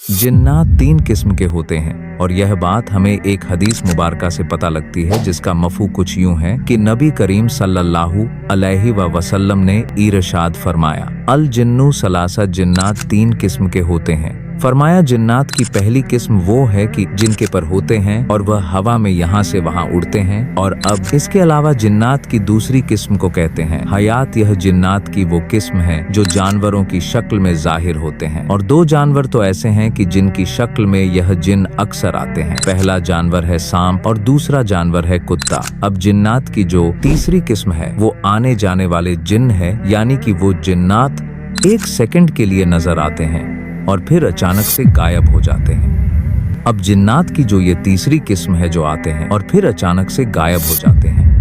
जिन्नात 3 किस्म के होते हैं और यह बात हमें एक हदीस मुबारका से पता लगती है जिसका मफहूम कुछ यूं है कि नबी करीम सल्लल्लाहु अलैहि वसल्लम ने इरशाद फरमाया, अल जिन्नु सलासा, जिन्नात 3 किस्म के होते हैं। फरमाया जिन्नात की पहली किस्म वो है कि जिनके पर होते हैं और वह हवा में यहाँ से वहाँ उड़ते हैं। और अब इसके अलावा जिन्नात की दूसरी किस्म को कहते हैं हयात। यह जिन्नात की वो किस्म है जो जानवरों की शक्ल में जाहिर होते हैं और 2 जानवर तो ऐसे हैं कि जिनकी शक्ल में यह जिन अक्सर आते हैं। पहला जानवर है सांप और दूसरा जानवर है कुत्ता। अब जिन्नात की जो तीसरी किस्म है वो आने जाने वाले जिन्न है, यानी कि वो जिन्नात 1 सेकंड के लिए नजर आते हैं और फिर अचानक से गायब हो जाते हैं। अब जिन्नात की जो ये तीसरी किस्म है जो आते हैं और फिर अचानक से गायब हो जाते हैं,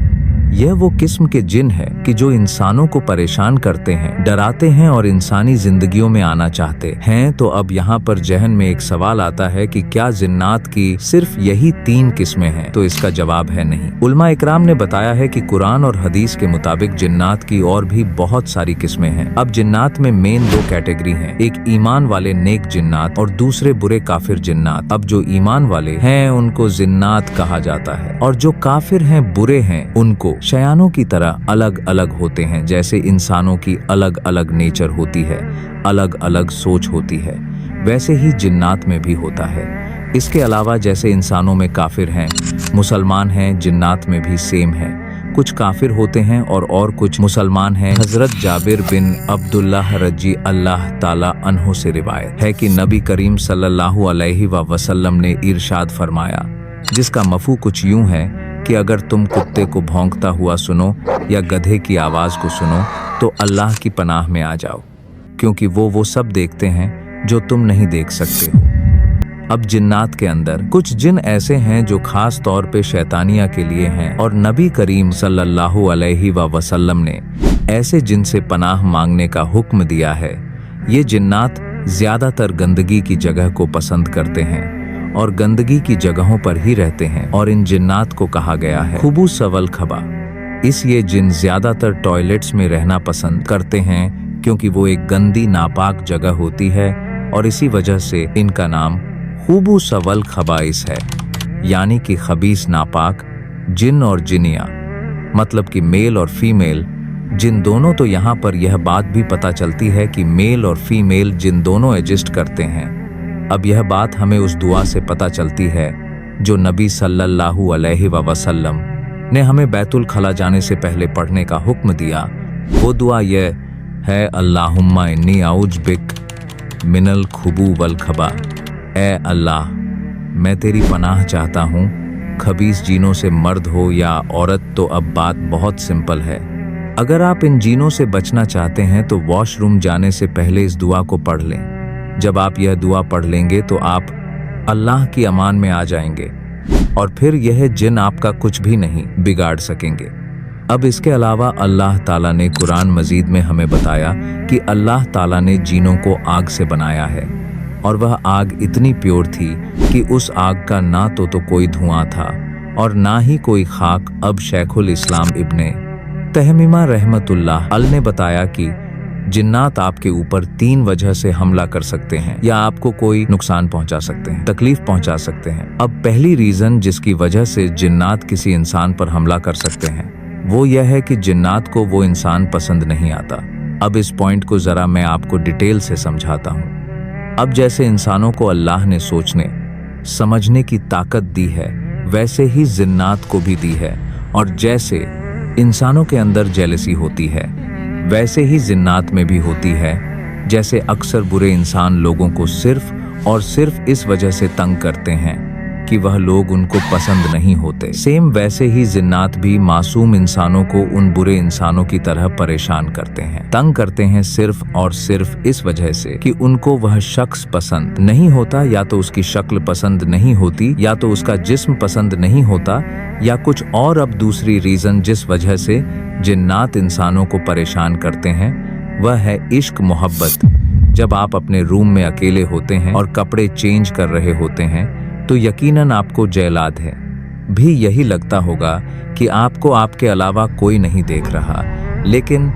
यह वो किस्म के जिन है कि जो इंसानों को परेशान करते हैं, डराते हैं और इंसानी जिंदगियों में आना चाहते हैं। तो अब यहाँ पर जहन में एक सवाल आता है कि क्या जिन्नात की सिर्फ यही 3 किस्में हैं? तो इसका जवाब है नहीं। उलमा इकराम ने बताया है कि कुरान और हदीस के मुताबिक जिन्नात की और भी बहुत सारी किस्में हैं। अब जिन्नात में मेन 2 कैटेगरी हैं, एक ईमान वाले नेक जिन्नात और दूसरे बुरे काफिर जिन्नात। अब जो ईमान वाले हैं उनको जिन्नात कहा जाता है और जो काफिर हैं, बुरे हैं, उनको शयानों की तरह अलग अलग होते हैं। जैसे इंसानों की अलग अलग नेचर होती है, अलग अलग सोच होती है, वैसे ही जिन्नात में भी होता है। इसके अलावा जैसे इंसानों में काफिर हैं, मुसलमान हैं, जिन्नात में भी सेम है। कुछ काफिर होते हैं और कुछ मुसलमान हैं। हजरत जाबिर बिन अब्दुल्लाह रजी अल्लाह ताला अन्हु से रिवायत है कि नबी करीम सल्लल्लाहु अलैहि वसल्लम ने इरशाद फरमाया, जिसका मफहूम कुछ यूं है कि अगर तुम कुत्ते को भौंकता हुआ सुनो या गधे की आवाज को सुनो तो अल्लाह की पनाह में आ जाओ, क्योंकि वो सब देखते हैं जो तुम नहीं देख सकते हो। अब जिन्नात के अंदर कुछ जिन ऐसे हैं जो खास तौर पे शैतानिया के लिए हैं और नबी करीम सल्लल्लाहु अलैहि वसल्लम ने ऐसे जिन से पनाह मांगने का हुक्म दिया है। ये जिन्नात ज्यादातर गंदगी की जगह को पसंद करते हैं और गंदगी की जगहों पर ही रहते हैं और इन जिन्नात को कहा गया है खुबू सवल खबा। ये जिन ज्यादातर टॉयलेट्स में रहना पसंद करते हैं क्योंकि वो एक गंदी नापाक जगह होती है और इसी वजह से इनका नाम खुबू सवल खबाइस है, यानी कि खबीस नापाक जिन और जिनिया, मतलब कि मेल और फीमेल जिन दोनों। तो यहाँ पर यह बात भी पता चलती है कि मेल और फीमेल जिन दोनों एग्जिस्ट करते हैं। अब यह बात हमें उस दुआ से पता चलती है जो नबी सल्लल्लाहु अलैहि वसल्लम ने हमें बैतुल खला जाने से पहले पढ़ने का हुक्म दिया। वो दुआ यह है, अल्लाहुम्मा इन्नी आउज बिक मिनल खुबू वल खबा। ए अल्लाह, मैं तेरी पनाह चाहता हूँ खबीस जीनों से, मर्द हो या औरत। तो अब बात बहुत सिंपल है। अगर आप इन जीनों से बचना चाहते हैं तो वॉशरूम जाने से पहले इस दुआ को पढ़ लें। जब आप यह दुआ पढ़ लेंगे तो आप अल्लाह की अमान में आ जाएंगे और फिर यह जिन आपका कुछ भी नहीं बिगाड़ सकेंगे। अब इसके अलावा अल्लाह ताला ने कुरान मजीद में हमें बताया कि अल्लाह ताला ने जीनों को आग से बनाया है और वह आग इतनी प्योर थी कि उस आग का ना तो कोई धुआं था और ना ही कोई खाक। अब शेखुल इस्लाम इब्ने तहमीमा रहमतुल्लाह अल ने बताया कि जिन्नात आपके ऊपर 3 वजह से हमला कर सकते हैं या आपको कोई नुकसान पहुंचा सकते हैं, तकलीफ पहुंचा सकते हैं। अब पहली रीजन जिसकी वजह से जिन्नात किसी इंसान पर हमला कर सकते हैं वो यह है कि जिन्नात को वो इंसान पसंद नहीं आता। अब इस पॉइंट को जरा मैं आपको डिटेल से समझाता हूँ। अब जैसे इंसानों को अल्लाह ने सोचने समझने की ताकत दी है वैसे ही जिन्नात को भी दी है, और जैसे इंसानों के अंदर जेलसी होती है वैसे ही जिन्नात में भी होती है। जैसे अक्सर बुरे इंसान लोगों को सिर्फ और सिर्फ इस वजह से तंग करते हैं कि वह लोग उनको पसंद नहीं होते, सेम वैसे ही जिन्नात भी मासूम इंसानों को उन बुरे इंसानों की तरह परेशान करते हैं, तंग करते हैं सिर्फ और सिर्फ इस वजह से कि उनको वह शख्स पसंद नहीं होता, या तो उसकी शक्ल पसंद नहीं होती, या तो उसका जिस्म पसंद नहीं होता, या कुछ और। अब दूसरी रीजन जिस वजह से जिन्नात इंसानों को परेशान करते हैं वह है इश्क मोहब्बत। जब आप अपने रूम में अकेले होते हैं और कपड़े चेंज कर रहे होते हैं तो यकीनन आपको जेलाद है भी यही लगता होगा कि आपको आपके अलावा कोई नहीं देख रहा, लेकिन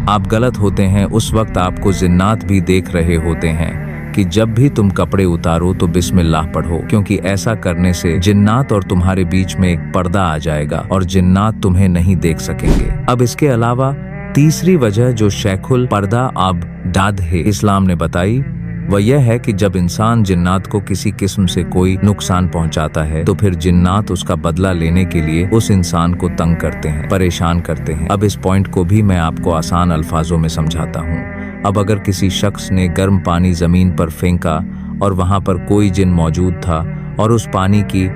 आप गलत होते हैं। उस वक्त आपको जिन्नात भी देख रहे होते हैं कि जब भी तुम कपड़े उतारो तो बिस्मिल्लाह पढ़ो, क्योंकि ऐसा करने से जिन्नात और तुम्हारे बीच में एक पर्दा आ जाएगा और जिन्नात तुम्हें नहीं देख सकेंगे। अब इसके अलावा तीसरी वजह जो शैखुल पर्दा अब दाद है इस्लाम ने बताई, वह यह है कि जब इंसान जिन्नात को किसी किस्म से कोई नुकसान पहुंचाता है तो फिर जिन्नात उसका बदला लेने के लिए उस इंसान को तंग करते हैं, परेशान करते हैं। अब इस पॉइंट को भी मैं आपको आसान अल्फाजों में समझाता हूँ। अब अगर किसी शख्स ने गर्म पानी जमीन पर फेंका और वहां पर कोई जिन मौजूद था और उस पानी की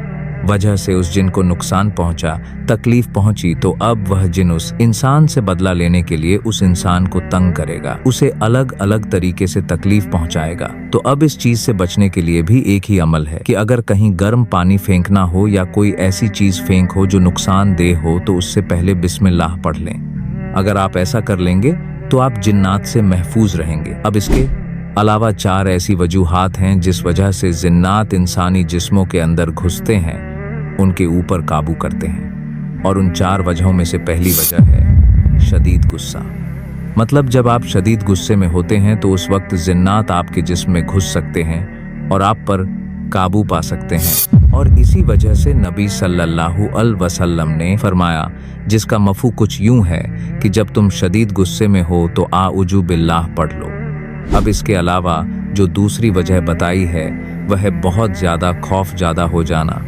वजह से उस जिन को नुकसान पहुंचा, तकलीफ पहुंची, तो अब वह जिन उस इंसान से बदला लेने के लिए उस इंसान को तंग करेगा, उसे अलग अलग तरीके से तकलीफ पहुंचाएगा। तो अब इस चीज से बचने के लिए भी एक ही अमल है कि अगर कहीं गर्म पानी फेंकना हो या कोई ऐसी चीज फेंक हो जो नुकसानदेह हो तो उससे पहले बिस्मिल्लाह पढ़ लें। अगर आप ऐसा कर लेंगे तो आप जिन्नात से महफूज रहेंगे। अब इसके अलावा 4 ऐसी वजूहात हैं जिस वजह से जिन्नात इंसानी जिस्मों के अंदर घुसते हैं, उनके ऊपर काबू करते हैं। और उन 4 वजहों में से पहली वजह है शदीद गुस्सा। मतलब जब आप शदीद गुस्से में होते हैं तो उस वक्त जिन्नात आपके जिस्म में घुस सकते हैं और आप पर काबू पा सकते हैं। और इसी वजह से नबी सल्लल्लाहु अलैहि वसल्लम ने फरमाया, जिसका मफहूम कुछ यूं है कि जब तुम शदीद गुस्से में हो तो आऊजु बिल्लाह पढ़ लो। अब इसके अलावा जो दूसरी वजह बताई है वह है बहुत ज़्यादा खौफ ज़्यादा हो जाना,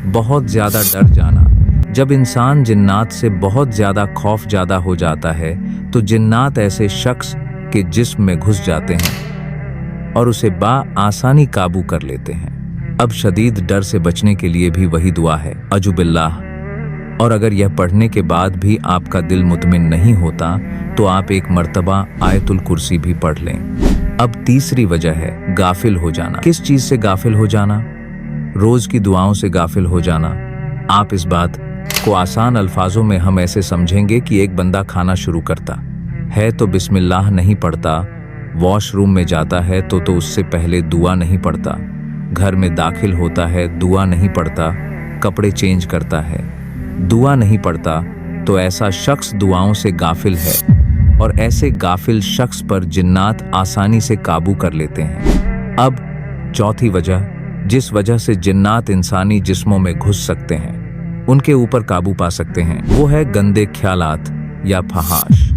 बहुत ज़्यादा डर जाना। जब इंसान जिन्नात से बहुत ज़्यादा खौफ ज़्यादा हो जाता है तो जिन्नात ऐसे शख्स के जिस्म में घुस जाते हैं और उसे आसानी काबू कर लेते हैं। अब शदीद डर से बचने के लिए भी वही दुआ है, अजु बिल्लाह। और अगर यह पढ़ने के बाद भी आपका दिल मुतमिन नहीं होता तो आप एक मर्तबा आयतुल कुर्सी भी पढ़ लें। अब तीसरी वजह है गाफिल हो जाना। किस चीज़ से गाफिल हो जाना? रोज की दुआओं से गाफिल हो जाना। आप इस बात को आसान अल्फाजों में हम ऐसे समझेंगे कि एक बंदा खाना शुरू करता है तो बिस्मिल्लाह नहीं पढ़ता, वॉशरूम में जाता है तो उससे पहले दुआ नहीं पढ़ता, घर में दाखिल होता है दुआ नहीं पढ़ता, कपड़े चेंज करता है दुआ नहीं पढ़ता, तो ऐसा शख्स दुआओं से गाफिल है और ऐसे गाफिल शख्स पर जिन्नात आसानी से काबू कर लेते हैं। अब चौथी वजह जिस वजह से जिन्नात इंसानी जिस्मों में घुस सकते हैं, उनके ऊपर काबू पा सकते हैं, वो है गंदे ख्यालात या फहाश।